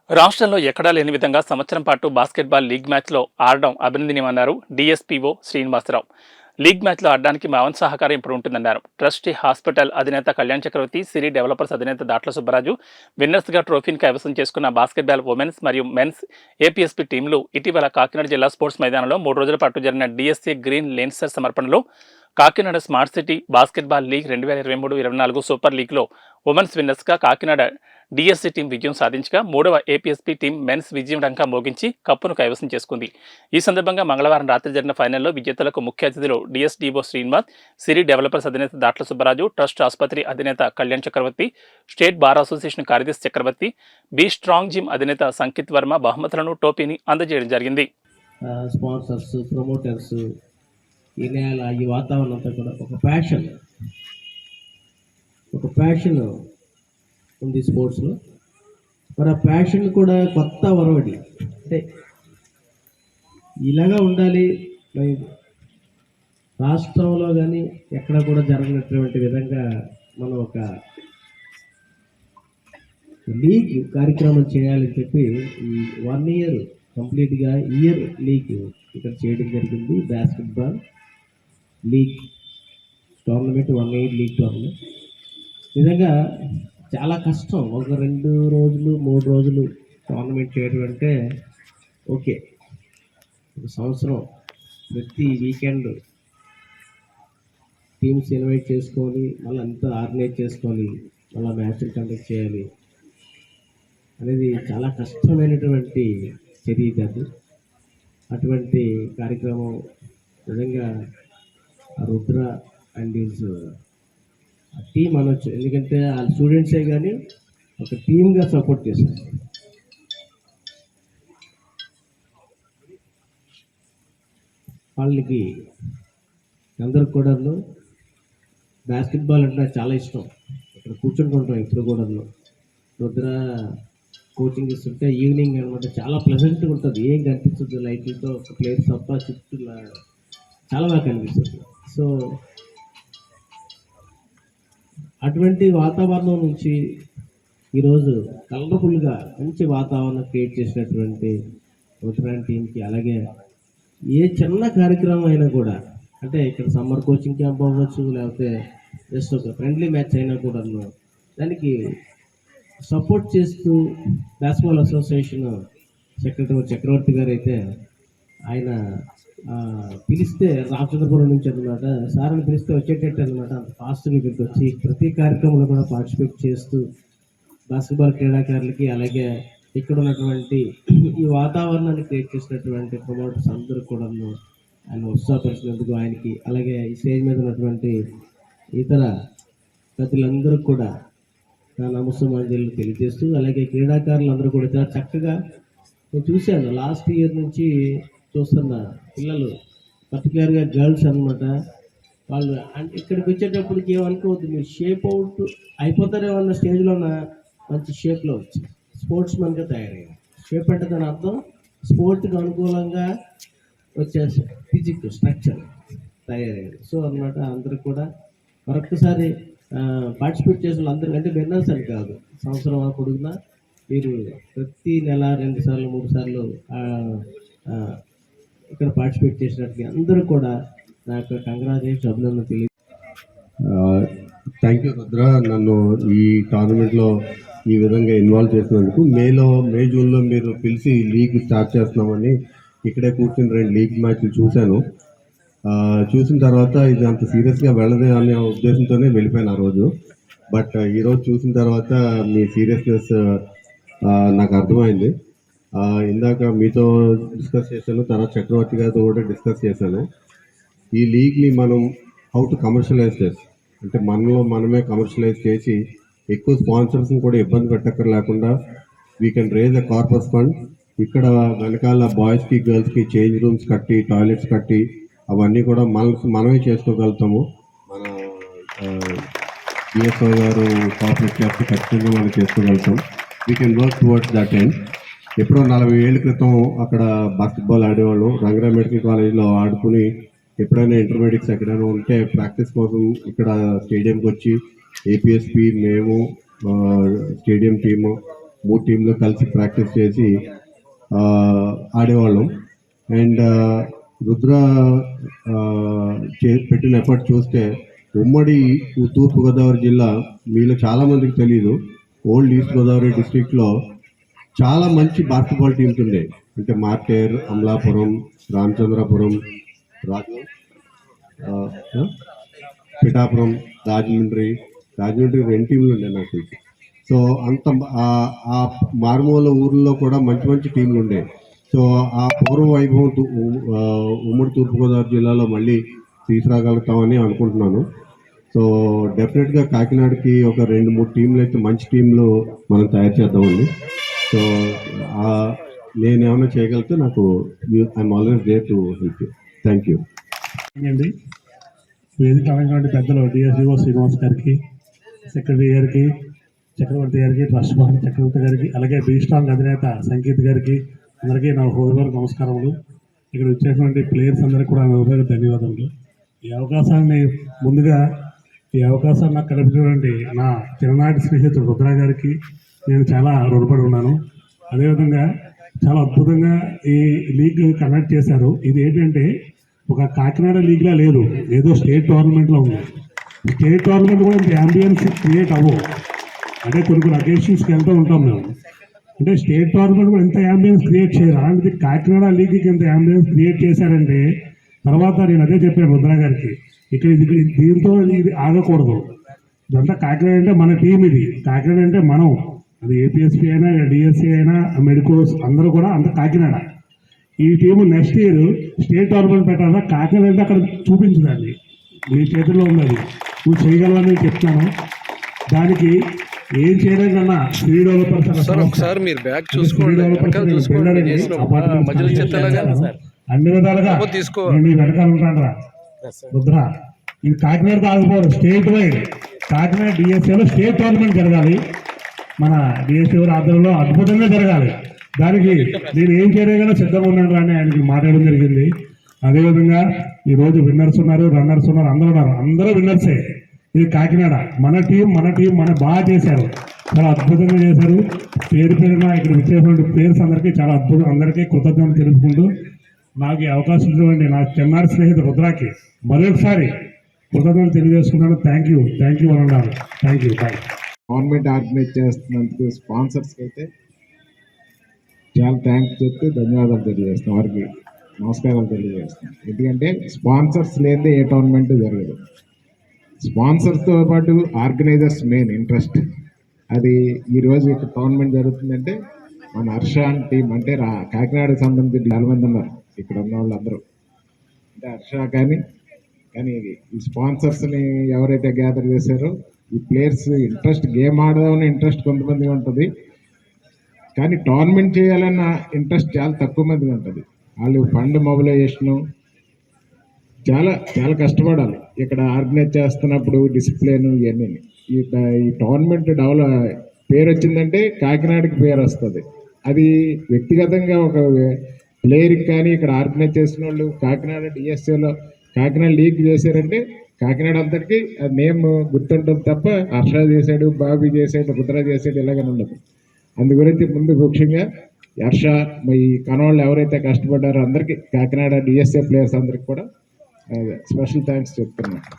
రాష్ట్రంలో ఎక్కడా లేని విధంగా సంవత్సరం పాటు బాస్కెట్బాల్ లీగ్ మ్యాచ్లో ఆడడం అభినందనీయమన్నారు డీఎస్పీఓ శ్రీనివాసరావు. లీగ్ మ్యాచ్లో ఆడడానికి మా వంతు సహకారం ఇప్పుడు ఉంటుందన్నారు. ట్రస్టీ హాస్పిటల్ అధినేత కళ్యాణ్ చక్రవర్తి, సిరి డెవలపర్స్ అధినేత దాట్ల సుబ్బరాజు, విన్నర్స్గా ట్రోఫీని కైవసం చేసుకున్న బాస్కెట్బాల్ ఉమెన్స్ మరియు మెన్స్ ఏపీఎస్పీ టీంలు ఇటీవల కాకినాడ జిల్లా స్పోర్ట్స్ మైదానంలో 3 రోజుల పాటు జరిగిన డిఎస్సీ గ్రీన్ లెన్సర్ సమర్పణలో Kakinada smart city basketball league 2023-24 super లీగ్లో ఉమెన్స్ విన్నర్స్గా కాకినాడ డిఎస్సీ టీం విజయం సాధించగా 3వ ఏపీఎస్పీ టీం మెన్స్ విజయం డంకా మోగించి కప్పును కైవసం చేసుకుంది. ఈ సందర్భంగా మంగళవారం రాత్రి జరిగిన ఫైనల్లో విజేతలకు ముఖ్య అతిథులు డిఎస్డీఓ శ్రీనివాస్, సిరి డెవలపర్స్ అధినేత దాట్ల సుబ్బరాజు, ట్రస్ట్ ఆసుపత్రి అధినేత కళ్యాణ్ చక్రవర్తి, స్టేట్ బార్ అసోసియేషన్ కార్యదర్శి చక్రవర్తి, బి స్ట్రాంగ్ జిమ్ అధినేత సంకిత్ వర్మ బహుమతులను, టోపీని అందజేయడం జరిగింది. స్పాన్సర్స్, ప్రమోటర్స్, ఈ నేల, ఈ వాతావరణం అంతా కూడా ఒక ప్యాషన్ ఉంది స్పోర్ట్స్లో. మరి ఆ ప్యాషన్ కూడా కొత్త ఒరవడి అంటే ఇలాగా ఉండాలి. మరి రాష్ట్రంలో కానీ ఎక్కడ కూడా జరగనటువంటి విధంగా మనం ఒక లీగ్ కార్యక్రమం చేయాలని చెప్పి ఈ 1 year కంప్లీట్గా ఇయర్ లీగ్ ఇక్కడ చేయడం జరిగింది. Basketball league tournament, 1 year league tournament. నిజంగా చాలా కష్టం. ఒక 2 రోజులు 3 రోజులు టోర్నమెంట్ చేయడం అంటే ఓకే. ఒక సంవత్సరం ప్రతి వీకెండ్ టీమ్స్ ఇన్వైట్ చేసుకోవాలి, మళ్ళీ అంతా ఆర్గనైజ్ చేసుకోవాలి, మళ్ళీ మ్యాచ్లు కండక్ట్ చేయాలి అనేది చాలా కష్టమైనటువంటి చర్య కాదు. అటువంటి కార్యక్రమం నిజంగా రుద్ర అండ్ ఈజ్ టీమ్ అనొచ్చు. ఎందుకంటే ఆ స్టూడెంట్సే కానీ ఒక టీమ్గా సపోర్ట్ చేస్తారు. వాళ్ళకి అందరికి కూడా బాస్కెట్బాల్ అంటే నాకు చాలా ఇష్టం. ఇక్కడ కూర్చుంటుంటాం ఎప్పుడు కూడా. రుద్ర కోచింగ్ ఇస్తుంటే ఈవినింగ్ అనమాట చాలా ప్లెజెంట్గా ఉంటుంది. ఏం కనిపిస్తుంది, లైట్లతో ఒక ప్లేస్ తప్ప చుట్టూ చాలా బాగా కనిపిస్తుంది. సో అటువంటి వాతావరణం నుంచి ఈరోజు కలర్ఫుల్గా మంచి వాతావరణం క్రియేట్ చేసినటువంటి ఉత్తరాయణ టీంకి, అలాగే ఏ చిన్న కార్యక్రమం అయినా కూడా, అంటే ఇక్కడ సమ్మర్ కోచింగ్ క్యాంప్ అవ్వచ్చు, లేకపోతే జస్ట్ ఒక ఫ్రెండ్లీ మ్యాచ్ అయినా కూడా దానికి సపోర్ట్ చేస్తూ బాస్కెట్బాల్ అసోసియేషన్ సెక్రటరీ చక్రవర్తి గారు అయితే ఆయన పిలిస్తే రామచంద్రపురం నుంచి అనమాట, సార్ అని పిలిస్తే వచ్చేటట్టు అనమాట. అంత ఫాస్ట్గా ఇక్కడికి వచ్చి ప్రతి కార్యక్రమంలో కూడా పార్టిసిపేట్ చేస్తూ బాస్కెట్బాల్ క్రీడాకారులకి, అలాగే ఇక్కడ ఉన్నటువంటి ఈ వాతావరణాన్ని క్రియేట్ చేసినటువంటి ప్రమోటర్స్ అందరూ కూడా ఆయన ఉత్సాహపరిచినందుకు ఆయనకి, అలాగే ఈ స్టేజ్ మీద ఉన్నటువంటి ఇతర ప్రజలందరూ కూడా నా నమస్సమాంజలు తెలియజేస్తూ, అలాగే క్రీడాకారులందరూ కూడా చాలా చక్కగా నేను చూశాను. లాస్ట్ ఇయర్ నుంచి చూస్తున్న పిల్లలు, పర్టికులర్గా గర్ల్స్ అనమాట, వాళ్ళు అంటే ఇక్కడికి వచ్చేటప్పటికి ఏమనుకోవద్దు, మీరు షేప్ అవుట్ అయిపోతారేమో అన్న స్టేజ్లోన మంచి షేప్లో వచ్చి స్పోర్ట్స్ మెన్గా తయారయ్యారు. షేప్ అంటే దాని అర్థం స్పోర్ట్కి అనుకూలంగా వచ్చే ఫిజిక్ స్ట్రక్చర్ తయారయ్యారు. సో అనమాట అందరికి కూడా మరొకసారి పార్టిసిపేట్ చేసిన వాళ్ళందరికీ, అంటే విన్నర్స్ అని కాదు, సంవత్సరం పొడుగునా మీరు ప్రతి నెల 2 సార్లు 3 సార్లు ఇక్కడ పార్టిసిపేట్ చేసినట్టుగా అందరూ కూడా నాకు కంగ్రాచులేషన్స్, అభినందన తెలియదు. థ్యాంక్ యూ రుద్ర, నన్ను ఈ టోర్నమెంట్లో ఈ విధంగా ఇన్వాల్వ్ చేసినందుకు. మే జూన్లో మీరు పిలిచి లీగ్ స్టార్ట్ చేస్తున్నామని ఇక్కడే కూర్చుని 2 లీగ్ మ్యాచ్లు చూశాను. చూసిన తర్వాత ఇది అంత సీరియస్గా వెళ్ళదే అనే ఉద్దేశంతోనే వెళ్ళిపోయాను ఆ రోజు. బట్ ఈరోజు చూసిన తర్వాత మీ సీరియస్నెస్ నాకు అర్థమైంది. ఇందాక మీతో డిస్కస్ చేశాను, తర్వాత చక్రవర్తి గారితో కూడా డిస్కస్ చేశాను. ఈ లీగ్ని మనం హౌ టు కమర్షియలైజ్ చేస్తాం, అంటే మనమే కమర్షియలైజ్ చేసి ఎక్కువ స్పాన్సర్స్ని కూడా ఇబ్బంది పెట్టక్కర్లేకుండా we can raise a corpus fund. ఇక్కడ వెనకాల బాయ్స్కి గర్ల్స్కి చేంజ్ రూమ్స్ కట్టి, టాయిలెట్స్ కట్టి, అవన్నీ కూడా మనమే చేసుకోగలుగుతాము. మన డిఎస్ఓ గారు కోఆపరేట్ చేస్తే ఖచ్చితంగా మనం చేసుకోగలుగుతాం. We can work towards that end. ఎప్పుడో 40 ఏళ్ళ క్రితం అక్కడ బాస్కెట్బాల్ ఆడేవాళ్ళు. రంగరా మెడికల్ కాలేజ్లో ఆడుకుని ఎప్పుడైనా ఇంటర్మీడియట్స్ ఎక్కడైనా ఉంటే ప్రాక్టీస్ కోసం ఇక్కడ స్టేడియంకి వచ్చి ఏపీఎస్పీ, మేము, స్టేడియం టీము 3 టీంలు కలిసి ప్రాక్టీస్ చేసి ఆడేవాళ్ళం. అండ్ రుద్ర పెట్టిన ఎఫర్ట్ చూస్తే ఉమ్మడి తూర్పుగోదావరి జిల్లా మీలో చాలామందికి తెలీదు, ఓల్డ్ ఈస్ట్ గోదావరి డిస్ట్రిక్ట్లో చాలా మంచి బాస్కెట్బాల్ టీమ్స్ ఉండేవి. అంటే మార్టేర్, అమలాపురం, రామచంద్రపురం, పిఠాపురం, రాజమండ్రి 2 టీంలు ఉండే నాకు తెలిసి. సో అంత ఆ మారుమూల ఊర్లో కూడా మంచి మంచి టీంలు ఉండేవి. సో ఆ పూర్వ వైభవం ఉమ్మడి తూర్పుగోదావరి జిల్లాలో మళ్ళీ తీసుకురాగలుగుతామని అనుకుంటున్నాను. సో డెఫినెట్గా కాకినాడకి ఒక 2-3 టీంలు అయితే మంచి టీంలు మనం తయారు చేద్దామండి. సో నేను ఏమైనా చేయగలిగితే నాకు I'm always there to help you. Thank you అండి. వేదిక అలాంటి పెద్దలు డిఎస్డిఓ శ్రీనివాస్ గారికి, సెక్రటరీ గారికి, చక్రవర్తి గారికి, ట్రస్ట్ భవన్ చక్రవర్తి గారికి, అలాగే బీస్ట్రాంగ్ అధినేత సంకేత్ గారికి అందరికీ నా హృదయపూర్వక నమస్కారములు. ఇక్కడ వచ్చేటువంటి ప్లేయర్స్ అందరికీ కూడా నా హృదయపూర్వక ధన్యవాదములు. ఈ అవకాశాన్ని నాకు కల్పించినటువంటి నా చిన్ననాటి స్నేహితుడు రుద్ర గారికి నేను చాలా రుణపడి ఉన్నాను. అదేవిధంగా చాలా అద్భుతంగా ఈ లీగ్ కండక్ట్ చేశారు. ఇది ఏంటంటే ఒక కాకినాడ లీగ్లా లేదు, ఏదో స్టేట్ టోర్నమెంట్లో ఉంది. స్టేట్ టోర్నమెంట్ కూడా ఇంత అంబియన్స్ క్రియేట్ అవ్వవు. అంటే కొన్ని అకేషన్స్కి వెళ్తూ ఉంటాం మేము. అంటే స్టేట్ టోర్నమెంట్ కూడా ఎంత అంబియన్స్ క్రియేట్ చేయరు, అలాంటిది కాకినాడ లీగ్కి ఎంత అంబియన్స్ క్రియేట్ చేశారంటే తర్వాత నేను అదే చెప్పాను రుద్ర గారికి, ఇక్కడ దీంతో ఇది ఆగకూడదు. ఇదంతా కాకినాడ అంటే మన టీం, ఇది కాకినాడ అంటే మనం, అది ఏపీఎస్పీ అయినా డిఎస్సీ అయినా మెడికోస్ అందరూ కూడా అంత కాకినాడ. ఈ team next year state tournament పెట్టాలా, కాకినాడ అంటే అక్కడ చూపించదండి, మీ చేతుల్లో ఉన్నది, నువ్వు చేయగలవని చెప్తాను. దానికి ఏం చేయడం కన్నా ఫ్రీ డెవలపర్స్ అన్ని విధాలుగా నేను వెనకాల ఉంటాను రా రుద్ర. ఇది కాకినాడ ఆగిపోదు, స్టేట్ వైడ్ కాకినాడ డిఎస్ఏలో స్టేట్ టోర్నమెంట్ జరగాలి, మన డిఎస్ఏ ఆధ్వర్యంలో అద్భుతంగా జరగాలి. దానికి నేను ఏం చేయగలనో సిద్ధంగా ఉన్నాను అని ఆయనకి మాట్లాడడం జరిగింది. అదేవిధంగా ఈరోజు విన్నర్స్ ఉన్నారు, రన్నర్స్ ఉన్నారు, అందరూ విన్నర్సే. ఇది కాకినాడ మన టీం మన బాగా చేశారు, చాలా అద్భుతంగా చేశారు. పేరున ఇక్కడ వచ్చేటువంటి ప్లేయర్స్ అందరికీ చాలా అద్భుతం, అందరికీ కృతజ్ఞతలు తెలుపుకుంటూ నాకు ఈ అవకాశం ఇచ్చినటువంటి నా చిన్నారి స్నేహితుడు రుద్రాకి మరొకసారి కృతజ్ఞతలు తెలియజేసుకున్నాను. థ్యాంక్ యూ అని అన్నారు. Thank you, bye. Government organize చేస్తున్నందుకు స్పాన్సర్స్కి అయితే చాలా థ్యాంక్స్ చెప్తూ ధన్యవాదాలు తెలియజేస్తాం, వారికి నమస్కారాలు తెలియజేస్తాం. ఎందుకంటే స్పాన్సర్స్ లేదే ఏ టోర్నమెంట్ జరగదు. స్పాన్సర్స్తో పాటు ఆర్గనైజర్స్ మెయిన్ ఇంట్రెస్ట్. అది ఈరోజు ఇక్కడ టోర్నమెంట్ జరుగుతుందంటే మన హర్ష టీం, అంటే కాకినాడకు సంబంధించి చాలా మంది ఉన్నారు ఇక్కడ ఉన్న వాళ్ళందరూ. అంటే హర్ష కానీ ఈ స్పాన్సర్స్ని ఎవరైతే గ్యాదర్ చేశారో, ఈ ప్లేయర్స్ ఇంట్రెస్ట్, గేమ్ ఆడదామని ఇంట్రెస్ట్ కొంతమంది ఉంటుంది, కానీ టోర్నమెంట్ చేయాలన్న ఇంట్రెస్ట్ చాలా తక్కువ మందికి ఉంటుంది. వాళ్ళు ఫండ్ మొబిలైజేషను చాలా చాలా కష్టపడాలి. ఇక్కడ ఆర్గనైజ్ చేస్తున్నప్పుడు డిసిప్లిన్ ఇవన్నీ. ఈ టోర్నమెంట్ పేరు వచ్చిందంటే కాకినాడకి పేరు వస్తుంది. అది వ్యక్తిగతంగా ఒక ప్లేయర్కి కానీ ఇక్కడ ఆర్గనైజ్ చేసిన వాళ్ళు కాకినాడ డిఎస్ఏలో కాకినాడ లీగ్ చేశారంటే కాకినాడ అంతటికి ఆ నేమ్ గుర్తుంటుంది తప్ప హర్ష చేశాడు, బాబీ చేశాడు, రుద్ర చేశాడు ఇలాగని ఉండదు. అందు గురించి ముందు ముఖ్యంగా హర్ష, ఈ కనవాళ్ళు ఎవరైతే కష్టపడ్డారో అందరికీ, కాకినాడ డిఎస్ఏ ప్లేయర్స్ అందరికి కూడా స్పెషల్ థ్యాంక్స్ చెప్తున్నాను.